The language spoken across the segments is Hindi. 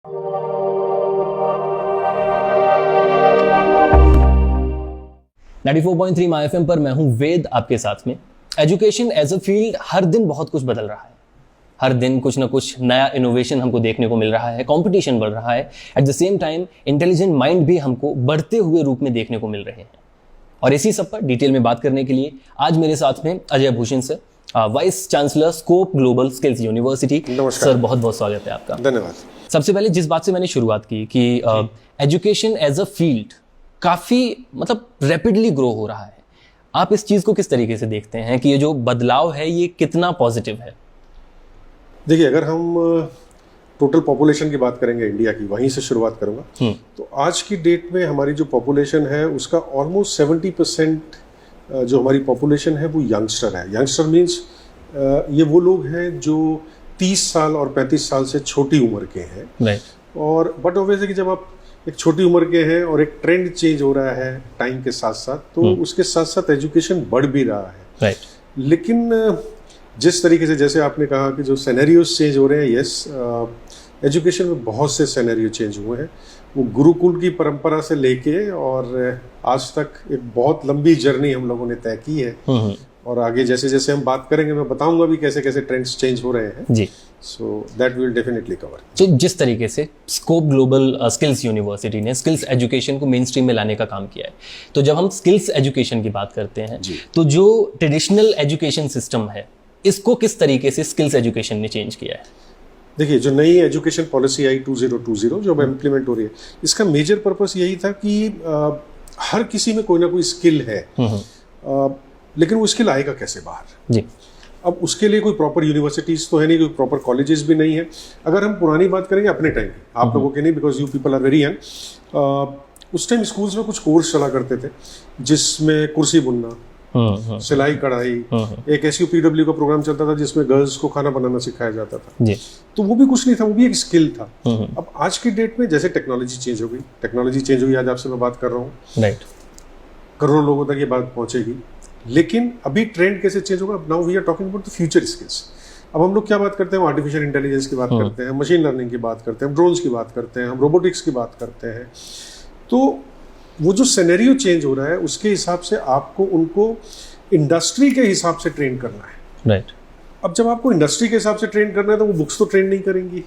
94.3 माय एफएम पर मैं हूं वेद आपके साथ में। एजुकेशन एज अ फील्ड हर दिन बहुत कुछ बदल रहा है। हर दिन कुछ ना कुछ नया इनोवेशन हमको देखने को मिल रहा है, कंपटीशन बढ़ रहा है। At the same time intelligent mind भी हमको बढ़ते हुए रूप में देखने को मिल रहे हैं। और इसी सब पर डिटेल में बात करने के लिए आज मेरे साथ में Ajay Bhushan sir, vice chancellor scope global skills university. Sir बहुत बहुत स्वागत है आपका। धन्यवाद। सबसे पहले जिस बात से मैंने शुरुआत की कि एजुकेशन एज अ फील्ड काफी रैपिडली ग्रो हो रहा है, आप इस चीज को किस तरीके से देखते हैं कि ये जो बदलाव है ये कितना पॉजिटिव है? देखिए, अगर हम टोटल पॉपुलेशन की बात करेंगे इंडिया की, वहीं से शुरुआत करूंगा। तो आज की डेट में हमारी जो पॉपुलेशन है उसका ऑलमोस्ट 70% जो हमारी पॉपुलेशन है वो यंगस्टर है। यंगस्टर मीन्स ये वो लोग हैं जो 30 साल और 35 साल से छोटी उम्र के हैं। और बट ऑब्वियसली कि जब आप एक छोटी उम्र के हैं और एक ट्रेंड चेंज हो रहा है टाइम के साथ साथ, तो उसके साथ साथ एजुकेशन बढ़ भी रहा है। लेकिन जिस तरीके से, जैसे आपने कहा कि जो सिनेरियोस चेंज हो रहे हैं, यस, एजुकेशन में बहुत से सिनेरियो चेंज हुए हैं। वो गुरुकुल की परंपरा से लेके और आज तक एक बहुत लंबी जर्नी हम लोगों ने तय की है। और आगे जैसे जैसे हम बात करेंगे मैं बताऊंगा भी कैसे कैसे ट्रेंड्स चेंज हो रहे हैं जी। So that will definitely cover. तो जिस तरीके से स्कोप ग्लोबल स्किल्स यूनिवर्सिटी ने स्किल्स एजुकेशन को मेन स्ट्रीम में लाने का काम किया है, तो जब हम स्किल्स एजुकेशन की बात करते हैं तो जो ट्रेडिशनल एजुकेशन सिस्टम है इसको किस तरीके से स्किल्स एजुकेशन ने चेंज किया है? देखिए, जो नई एजुकेशन पॉलिसी आई 2020 जो अब इम्प्लीमेंट हो रही है, इसका मेजर पर्पस यही था कि हर किसी में कोई ना कोई स्किल है, लेकिन वो स्किल आएगा कैसे बाहर जी। अब उसके लिए कोई प्रॉपर यूनिवर्सिटीज तो है नहीं, कोई प्रॉपर कॉलेजेस भी नहीं है। अगर हम पुरानी बात करेंगे अपने टाइम की, आप लोगों के नहीं, because you people are very young, उस टाइम स्कूल्स में कुछ कोर्स चला करते थे जिसमें कुर्सी बुनना, सिलाई कढ़ाई, एक SUPW का प्रोग्राम चलता था जिसमें गर्ल्स को खाना बनाना सिखाया जाता था जी। तो वो भी कुछ नहीं था, वो भी एक स्किल था। अब आज की डेट में जैसे टेक्नोलॉजी चेंज हुई, आज आपसे मैं बात कर रहा हूँ, राइट, करोड़ों लोगों तक ये बात पहुंचेगी। लेकिन अभी ट्रेंड कैसे चेंज होगा? Now we are talking about the future skills. अब हम लोग क्या बात करते हैं? आर्टिफिशियल इंटेलिजेंस की बात करते हैं, मशीन लर्निंग की बात करते हैं, ड्रोन्स की बात करते हैं, हम रोबोटिक्स की बात करते हैं। तो वो जो सिनेरियो चेंज हो रहा है उसके हिसाब से आपको उनको इंडस्ट्री के हिसाब से ट्रेन करना है, राइट। अब जब आपको इंडस्ट्री के हिसाब से ट्रेन करना है तो वो बुक्स तो ट्रेन नहीं करेंगी।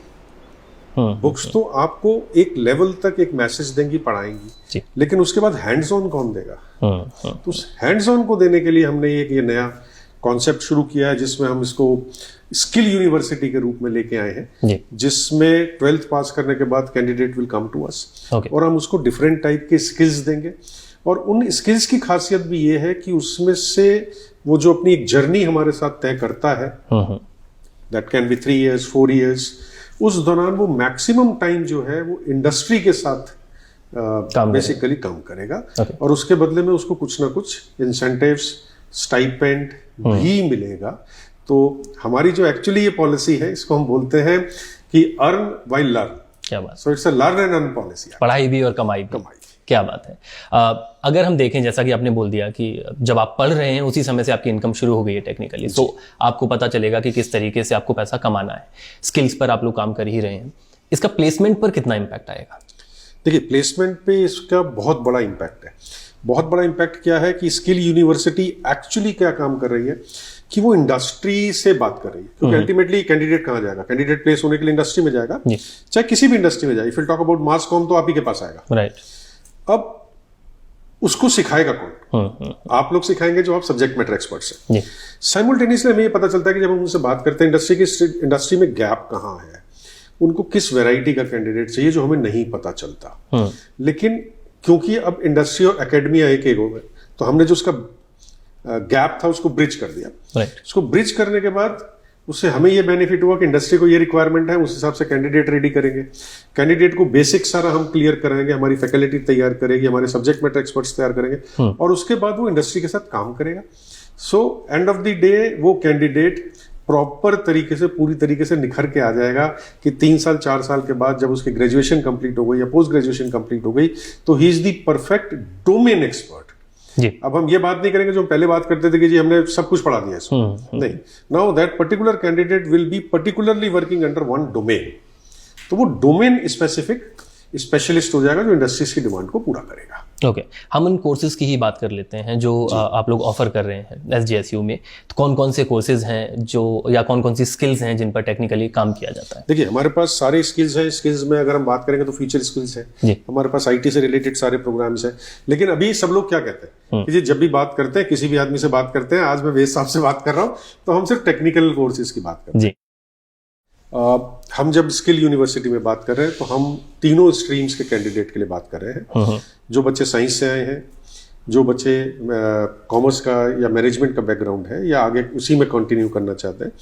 बुक्स तो आपको एक लेवल तक एक मैसेज देंगी, पढ़ाएंगी, लेकिन उसके बाद हैंड्स ऑन कौन देगा? तो उस हैंड्स ऑन को देने के लिए हमने ये नया कॉन्सेप्ट शुरू किया है जिसमें हम इसको स्किल यूनिवर्सिटी के रूप में लेके आए हैं, जिसमें 12th पास करने के बाद candidate will come to us और हम उसको डिफरेंट टाइप के स्किल्स देंगे। और उन स्किल्स की खासियत भी ये है कि उसमें से वो जो अपनी एक जर्नी हमारे साथ तय करता है, that can be 3 years 4 years, उस दौरान वो मैक्सिमम टाइम जो है वो इंडस्ट्री के साथ बेसिकली काम करेगा। और उसके बदले में उसको कुछ ना कुछ इंसेंटिव्स, स्टाइपेंड भी मिलेगा। तो हमारी जो एक्चुअली ये पॉलिसी है, इसको हम बोलते हैं कि अर्न व्हाइल लर्न। क्या बात। So it's a learn and earn policy. पढ़ाई भी और कमाई भी। क्या बात है। अगर हम देखें, जैसा कि आपने बोल दिया कि जब आप पढ़ रहे हैं उसी समय से आपकी इनकम शुरू हो गई है टेक्निकली, तो आपको पता चलेगा कि किस तरीके से आपको पैसा कमाना है। स्किल्स पर आप लोग काम कर ही रहे हैं, इसका प्लेसमेंट पर कितना इम्पैक्ट आएगा? देखिए, प्लेसमेंट पे इसका बहुत बड़ा इम्पैक्ट है। बहुत बड़ा इम्पैक्ट क्या है कि स्किल यूनिवर्सिटी एक्चुअली क्या काम कर रही है कि वो इंडस्ट्री से बात कर रही है। क्योंकि अल्टीमेटली कैंडिडेट कहाँ जाएगा? कैंडिडेट प्लेस होने के लिए इंडस्ट्री में जाएगा, चाहे किसी भी इंडस्ट्री में जाए। If you talk about mass com तो आप ही के पास आएगा, राइट। अब उसको सिखाएगा कौन? आप लोग सिखाएंगे जो आप सब्जेक्ट मैटर एक्सपर्ट्स हैं। साइमल्टेनियसली हमें ये पता चलता है कि जब हम उनसे बात करते हैं इंडस्ट्री में गैप कहाँ है, उनको किस वैरायटी का कैंडिडेट चाहिए, जो हमें नहीं पता चलता। लेकिन क्योंकि अब इंडस्ट्री और एकेडमिया एक हो गए, तो हमने जो उसका गैप था उसको ब्रिज कर दिया। उसको ब्रिज करने के बाद उससे हमें ये बेनिफिट हुआ कि इंडस्ट्री को ये रिक्वायरमेंट है, उस हिसाब से कैंडिडेट रेडी करेंगे। कैंडिडेट को बेसिक सारा हम क्लियर कराएंगे, हमारी फैकल्टी तैयार करेगी, हमारे सब्जेक्ट मैटर एक्सपर्ट्स तैयार करेंगे, और उसके बाद वो इंडस्ट्री के साथ काम करेगा। So end of the day वो कैंडिडेट प्रॉपर तरीके से, पूरी तरीके से निखर के आ जाएगा कि 3 साल 4 साल के बाद जब उसकी ग्रेजुएशन कंप्लीट हो गई या पोस्ट ग्रेजुएशन कंप्लीट हो गई, तो he is the perfect domain expert जी। अब हम ये बात नहीं करेंगे जो हम पहले बात करते थे कि जी हमने सब कुछ पढ़ा दिया इसको, नहीं। Now that particular candidate will B particularly working under one domain. तो वो डोमेन स्पेसिफिक स्पेशलिस्ट हो जाएगा जो इंडस्ट्रीज की डिमांड को पूरा करेगा। ओके, हम उन कोर्सेज की ही बात कर लेते हैं जो आप लोग ऑफर कर रहे हैं SGSU में। तो कौन कौन से कोर्सेज हैं जो, या कौन कौन सी स्किल्स हैं जिन पर टेक्निकली काम किया जाता है? देखिए, हमारे पास सारे स्किल्स हैं। स्किल्स में अगर हम बात करेंगे तो फीचर स्किल्स हैं, हमारे पास IT से रिलेटेड सारे प्रोग्राम्स हैं। लेकिन अभी सब लोग क्या कहते हैं कि जी जब भी बात करते हैं, किसी भी आदमी से बात करते हैं, आज मैं वेद साहब से बात कर रहा हूँ, तो हम सिर्फ टेक्निकल कोर्सेज की बात करते हैं। हम जब स्किल यूनिवर्सिटी में बात कर रहे हैं तो हम तीनों स्ट्रीम्स के कैंडिडेट के लिए बात कर रहे हैं। जो बच्चे साइंस से आए हैं, जो बच्चे कॉमर्स का या मैनेजमेंट का बैकग्राउंड है या आगे उसी में कंटिन्यू करना चाहते हैं,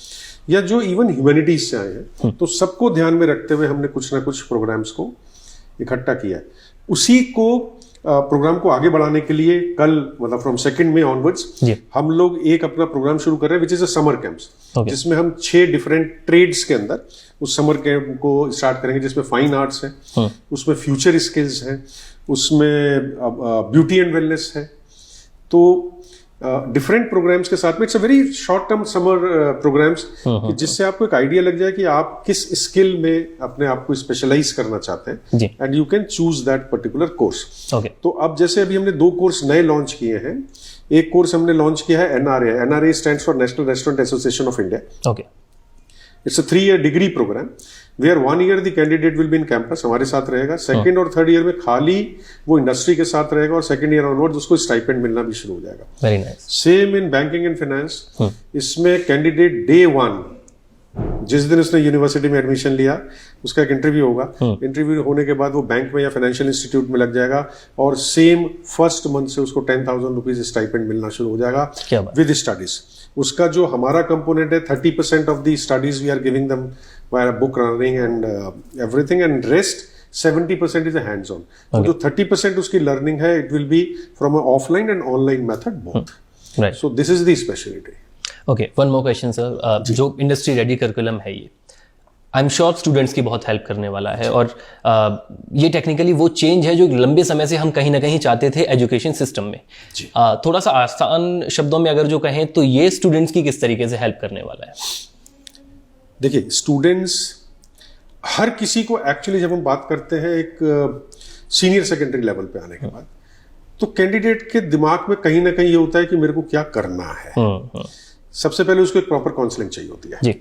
या जो इवन ह्यूमैनिटीज से आए हैं, तो सबको ध्यान में रखते हुए हमने कुछ ना कुछ प्रोग्राम्स को इकट्ठा किया है। उसी को प्रोग्राम को आगे बढ़ाने के लिए कल मतलब फ्रॉम 2 मई ऑनवर्ड्स हम लोग एक अपना प्रोग्राम शुरू कर रहे हैं which is a summer camps, जिसमें हम 6 डिफरेंट ट्रेड्स के अंदर उस समर कैंप को स्टार्ट करेंगे, जिसमें फाइन आर्ट्स है, उसमें फ्यूचर स्किल्स है, उसमें ब्यूटी एंड वेलनेस है। तो डिफरेंट प्रोग्राम्स के साथ में it's a very short term summer programmes, जिससे आपको एक आइडिया लग जाए कि आप किस स्किल में अपने आप को स्पेशलाइज करना चाहते हैं and you can choose that particular course. तो अब जैसे अभी हमने 2 कोर्स नए लॉन्च किए हैं। एक कोर्स हमने लॉन्च किया है NRA stands for National Restaurant Association of India. It's a 3-year degree programme where 1 year the candidate will be in campus, हमारे साथ रहेगा। सेकंड और थर्ड ईयर में खाली वो इंडस्ट्री के साथ रहेगा, और सेकंड ईयर ऑनवर्ड्स उसको स्टाइपेंड मिलना भी शुरू हो जाएगा। Very nice. Same in banking and finance. इसमें कैंडिडेट डे 1 जिस दिन उसने यूनिवर्सिटी में एडमिशन लिया उसका एक इंटरव्यू होगा। इंटरव्यू होने के बाद वो बैंक में या फाइनेंशियल इंस्टीट्यूट में लग जाएगा, और सेम फर्स्ट मंथ से उसको 10,000 रुपीज स्टाइपेंड मिलना शुरू हो जाएगा विद स्टडीज। उसका जो हमारा कंपोनेंट है 30% of the studies we are giving them via book learning and everything, and rest 70% is a hands on. तो जो 30% उसकी लर्निंग है it will be from a offline and online method both. So this is the speciality. Okay, one more question sir. जो इंडस्ट्री रेडी करिकुलम है ये आई एम श्योर स्टूडेंट्स की बहुत हेल्प करने वाला है, और ये टेक्निकली वो चेंज है जो लंबे समय से हम कहीं ना कहीं चाहते थे एजुकेशन सिस्टम में। थोड़ा सा आसान शब्दों में अगर जो कहें तो ये स्टूडेंट्स की किस तरीके से हेल्प करने वाला है? देखिए, स्टूडेंट्स हर किसी को एक्चुअली जब हम बात करते हैं एक सीनियर सेकेंडरी लेवल पे आने के बाद, तो कैंडिडेट के दिमाग में कहीं ना कहीं ये होता है कि मेरे को क्या करना है। सबसे पहले उसको एक प्रॉपर काउंसलिंग चाहिए होती है।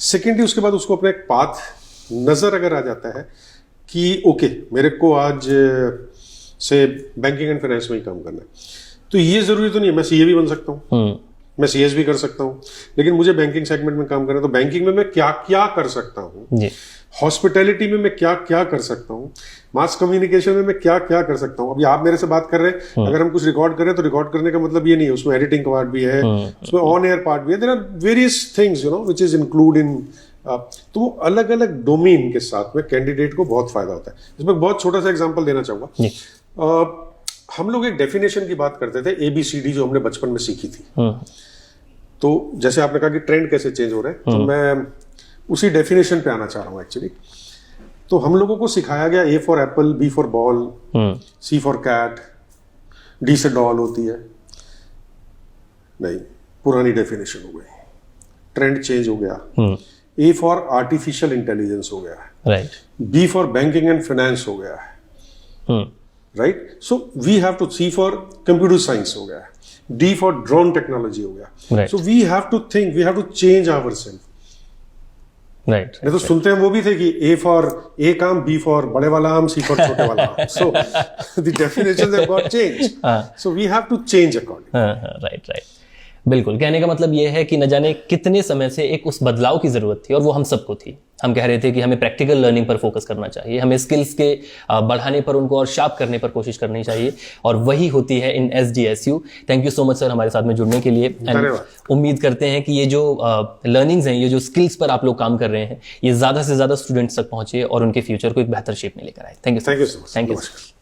सेकेंडली उसके बाद उसको अपना एक पाथ नजर अगर आ जाता है कि ओके मेरे को आज से बैंकिंग एंड फाइनेंस में ही काम करना है, तो ये जरूरी तो नहीं है मैं CA भी बन सकता हूँ, मैं CS भी कर सकता हूँ, लेकिन मुझे बैंकिंग सेगमेंट में काम करना है तो बैंकिंग में मैं क्या क्या कर सकता हूँ, हॉस्पिटैलिटी में मैं क्या क्या कर सकता हूँ, मास कम्युनिकेशन में मैं क्या क्या कर सकता हूँ। अभी आप मेरे से बात कर रहे हैं, अगर हम कुछ रिकॉर्ड कर रहे हैं तो रिकॉर्ड करने का मतलब ये नहीं है, उसमें एडिटिंग पार्ट भी है, उसमें ऑन एयर पार्ट भी है, there are various things you know which is include in. तो वो अलग अलग डोमेन के साथ में कैंडिडेट को बहुत फायदा होता है। इसमें बहुत छोटा सा एग्जाम्पल देना चाहूंगा। हम लोग एक डेफिनेशन की बात करते थे ABCD जो हमने बचपन में सीखी थी। तो जैसे आपने कहा कि ट्रेंड कैसे चेंज हो रहे हैं, तो मैं उसी डेफिनेशन पे आना चाह रहा हूँ एक्चुअली। तो हम लोगों को सिखाया गया A for apple, B for ball, C for cat, D से डॉल होती है। नहीं, पुरानी डेफिनेशन हो गई, ट्रेंड चेंज हो गया। A फॉर आर्टिफिशियल इंटेलिजेंस हो गया है, right. B for banking and finance हो गया है, right. So we have to C for computer science हो गया है, D फॉर ड्रोन टेक्नोलॉजी हो गया। So we have to think, we have to change ourselves. Right. नहीं तो सुनते हैं वो भी थे कि A फॉर A काम, B फॉर बड़े वाला आम, C फॉर छोटे वाला आम। So the definitions have got change, so we have to change according. Right right, बिल्कुल। कहने का मतलब ये है कि न जाने कितने समय से एक उस बदलाव की जरूरत थी, और वो हम सबको थी। हम कह रहे थे कि हमें प्रैक्टिकल लर्निंग पर फोकस करना चाहिए, हमें स्किल्स के बढ़ाने पर, उनको और शार्प करने पर कोशिश करनी चाहिए, और वही होती है इन SGSU। Thank you so much sir हमारे साथ में जुड़ने के लिए। उम्मीद करते हैं कि ये जो लर्निंग्स हैं, ये जो स्किल्स पर आप लोग काम कर रहे हैं, ये ज्यादा से ज्यादा स्टूडेंट्स तक पहुंचे और उनके फ्यूचर को एक बेहतर शेप में लेकर आए। Thank you so much.